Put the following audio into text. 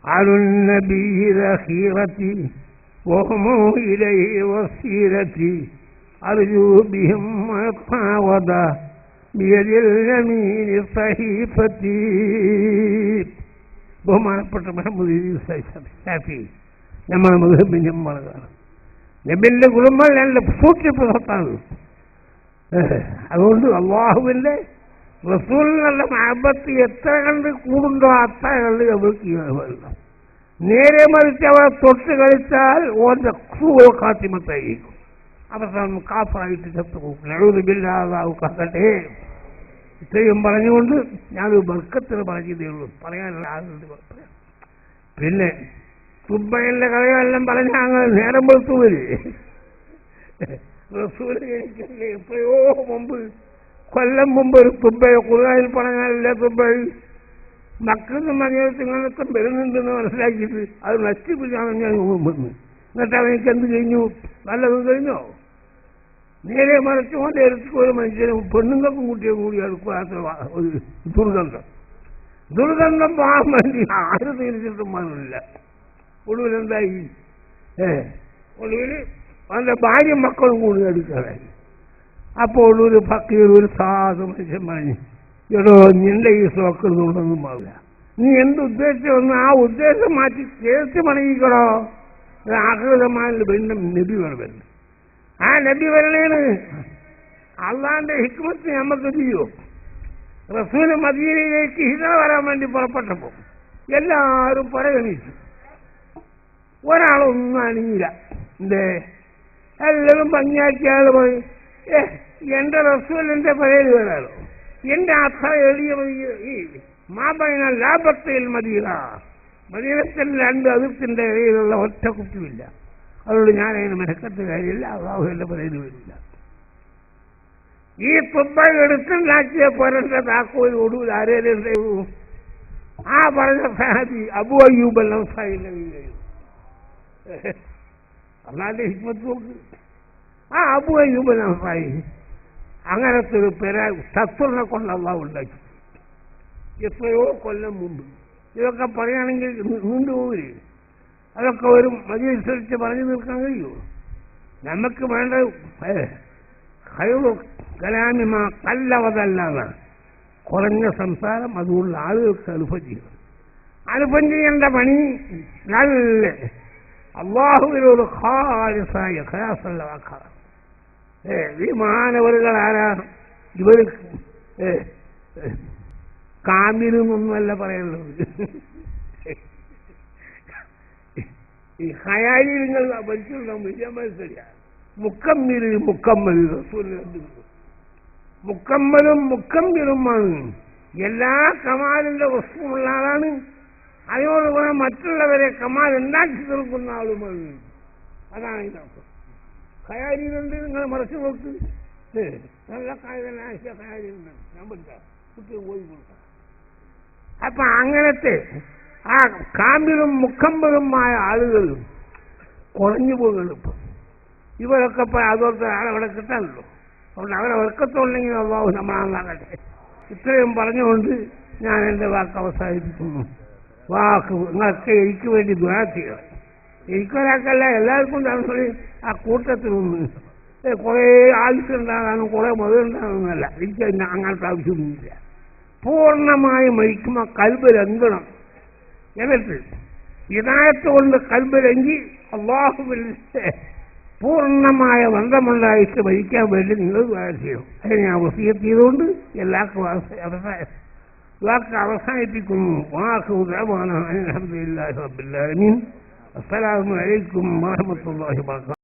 على النبي ذخيرتي وهم إليه وسيلتي أرجو بهم التعوض بيد اليمين صحيفتي. ബഹുമാനപ്പെട്ട മുഹമ്മദ് ഷാഫി നമ്മുടെ മദ്ഹബിന്റെ മകളാണ്. നബിന്റെ കുടുംബം നല്ല സൂക്ഷിപ്പ് സ്വത്താണ്. അതുകൊണ്ട് അള്ളാഹുവിന്റെ റസൂലിനുള്ള മഹബത്ത് എത്ര കണ്ട് കൂടുണ്ടോ അത്ര കണ്ട് അവർക്ക് വെള്ളം. നേരെ മറിച്ച് അവർ തൊട്ട് കളിച്ചാൽ ഓന്റെ കാത്തിമത്തായിരിക്കും. അവസാനം കാഫറായിട്ട് ചത്തുപോകും. കാക്കട്ടെ. ഇത്രയും പറഞ്ഞുകൊണ്ട് ഞാനൊരു ബർക്കത്തിന് പറഞ്ഞതേ ഉള്ളൂ. പറയാനുള്ള ആളുകളുടെ പറയാം. പിന്നെ തുബ്ബയിലെ കഥകളെല്ലാം പറഞ്ഞ അങ്ങനെ നേരം വെളുത്തു വരെ റസൂല് എനിക്കല്ലേ എത്രയോ മുമ്പ്, കൊല്ലം മുമ്പ് ഒരു തുബ്ബയെ ഖുർആനിൽ പറഞ്ഞാലല്ലേ തുബ്ബയിൽ മക്കളിൽ മതിയത്ത് ഇങ്ങനത്തെ വരുന്നുണ്ടെന്ന് മനസ്സിലാക്കിയിട്ട് അത് നശിപ്പിച്ചാണ് ഞാൻ വന്നു. എന്നിട്ട് അവനിക്ക് എന്ത് കഴിഞ്ഞു? നല്ലതും കഴിഞ്ഞോ? നേരെ മറിച്ചുകൊണ്ട് എടുത്ത് ഒരു മനുഷ്യനും പെണ്ണുങ്ങൾക്കും കുട്ടിയും കൂടി എടുക്കാത്ത ഒരു ദുർഗന്ധം പോകാൻ വേണ്ടി ആര് തീർച്ചിട്ടും മണില്ല. ഒടുവിലെന്തായി? ഒടുവിൽ അവൻ്റെ ഭാര്യ മക്കളും കൂടി എടുക്കാനായി. അപ്പോൾ ഒരു ഫക്കീർ ഒരു സാധു മനുഷ്യൻ പറഞ്ഞു, എടോ നിന്റെ ഈ സോക്കൊന്നും പാടില്ല. നീ എന്തുദ്ദേശിച്ചൊന്ന് ആ ഉദ്ദേശം മാറ്റി കേസ് പണിയിക്കണോ? ആഹൃതമായ വീണ്ടും നബി വരണം. ആ നബി വരണേന് അള്ളാന്റെ ഹിക്മത്ത് നമുക്ക് ചെയ്യോ? റസൂല് മദീനയിലേക്ക് ഹിജറ വരാൻ വേണ്ടി പുറപ്പെട്ടപ്പോൾ എല്ലാവരും പരിഗണിച്ചു. ഒരാളൊന്നും അണിയില്ല. എന്തേ? എല്ലാവരും ഭംഗിയാക്കിയാൽ പോയി. എന്റെ റസൂലിന്റെ പഴയത് വരാലോ. എന്റെ അത്ര എളിയ ഈ മാബൈന ലാഭത്തിൽ മദീനത്തിൽ രണ്ട് അതിർത്തിന്റെ ഇടയിലുള്ള ഒറ്റ കുട്ടിയില്ല. അതുകൊണ്ട് ഞാനതിന് മെനക്കെട്ട് കാര്യമില്ല. അള്ളാഹു എന്റെ പഴയത് വരില്ല. ഈ തുബ്ബ എടുത്തുണ്ടാക്കിയ പോരന്റെ താക്കോൽ ഒടുവിൽ ആരേലുണ്ടേ? ആ പറഞ്ഞ സഹാബി അബൂ അയ്യൂബ് അൽ അൻസാരിയുടെ വീട്. അള്ളാന്റെ ഹിക്മത്ത് നോക്ക്. ആ അബൂ അയ്യൂബ് അൽ അൻസാരി അങ്ങനത്തെ ഒരു ശത്രുവിനെ കൊണ്ട് അള്ളാഹു ഉണ്ടാക്കി എത്രയോ കൊല്ലം മുമ്പ്. ഇതൊക്കെ പറയുകയാണെങ്കിൽ നീണ്ടുപോകില്ലേ? അതൊക്കെ ഒരു മജീസരിച്ച് പറഞ്ഞു തീർക്കാൻ കഴിയുമോ? നമുക്ക് വേണ്ട കലാമിമ കല്ലവതല്ലാതെ കുറഞ്ഞ സംസാരം. അതുകൊണ്ട് ആളുകൾക്ക് അനുഭവം ചെയ്യണം. അനുഭവം ചെയ്യേണ്ട പണി നല്ല അള്ളാഹുവിനോട് ഖാലിസായ ഖലാസുള്ള വാക്കാണ്. ഈ മഹാനവറുകൾ ആരാണ്? ഇവർ കാമിലൊന്നുമല്ല പറയുന്നത്. ഈ ഹയാലി നിങ്ങൾ പഠിച്ചിട്ടുണ്ടാവും. വിദ്യാഭ്യാസ മുക്കമ്മൽ മുക്കമ്മലും മുക്കമ്മിലുമാണ്. എല്ലാ കമാലിന്റെ വസ്തുവുള്ള ആളാണ്. അതിനോടുകൂടെ മറ്റുള്ളവരെ കമാൽ ഉണ്ടാക്കി തീർക്കുന്ന ആളുമാണ്. അതാണ് ഇതിനർത്ഥം. ഖയാലികളുണ്ട്. നിങ്ങൾ മറച്ചു നോക്ക്. നല്ല ഖയാലികളുണ്ട്. ഞാൻ പറ്റാം കുട്ടിയെ പോയി കൊടുക്കാം. അപ്പൊ അങ്ങനത്തെ ആ കാമ്പിലും മുക്കമ്പലുമായ ആളുകൾ കുറഞ്ഞു പോകുന്നു. ഇപ്പം ഇവരൊക്കെ ഇപ്പം അതോർത്ത് ആളവിടെ കിട്ടാനല്ലോ. അതുകൊണ്ട് അവരെ വർക്കത്തുണ്ടെങ്കിൽ അള്ളാഹു നമ്മളാകട്ടെ. ഇത്രയും പറഞ്ഞുകൊണ്ട് ഞാൻ എൻ്റെ വാക്ക് അവസാനിപ്പിക്കുന്നു. വാക്ക് നിങ്ങളൊക്കെ എനിക്ക് വേണ്ടി ദുആ ചെയ്യണം. എനിക്കൊരാൾക്കല്ല, എല്ലാവർക്കും തന്നെ ആ കൂട്ടത്തിലൊന്ന് കുറേ ആവശ്യമുണ്ടാകാനും കുറേ മുതലുണ്ടാകാനൊന്നുമല്ല. എനിക്ക് അങ്ങനത്തെ ആവശ്യമൊന്നുമില്ല. പൂർണ്ണമായി മരിക്കുമ്പോൾ കൽബിലെങ്കണം. എന്നിട്ട് ഹിദായത്ത് കൊണ്ട് കൽബിലെങ്കി അള്ളാഹുവിൽ പൂർണ്ണമായ ബന്ധമുണ്ടായിട്ട് മരിക്കാൻ വേണ്ടി നിങ്ങൾ ചെയ്യണം. അതിനെ ഞാൻ വസിയത്ത് ചെയ്തുകൊണ്ട് എല്ലാവർക്കും വാക്ക് അവസാനിപ്പിക്കുന്നു. അസ്സലാമു അലൈക്കും വറഹ്മത്തുള്ളാഹി വബറകാതുഹു.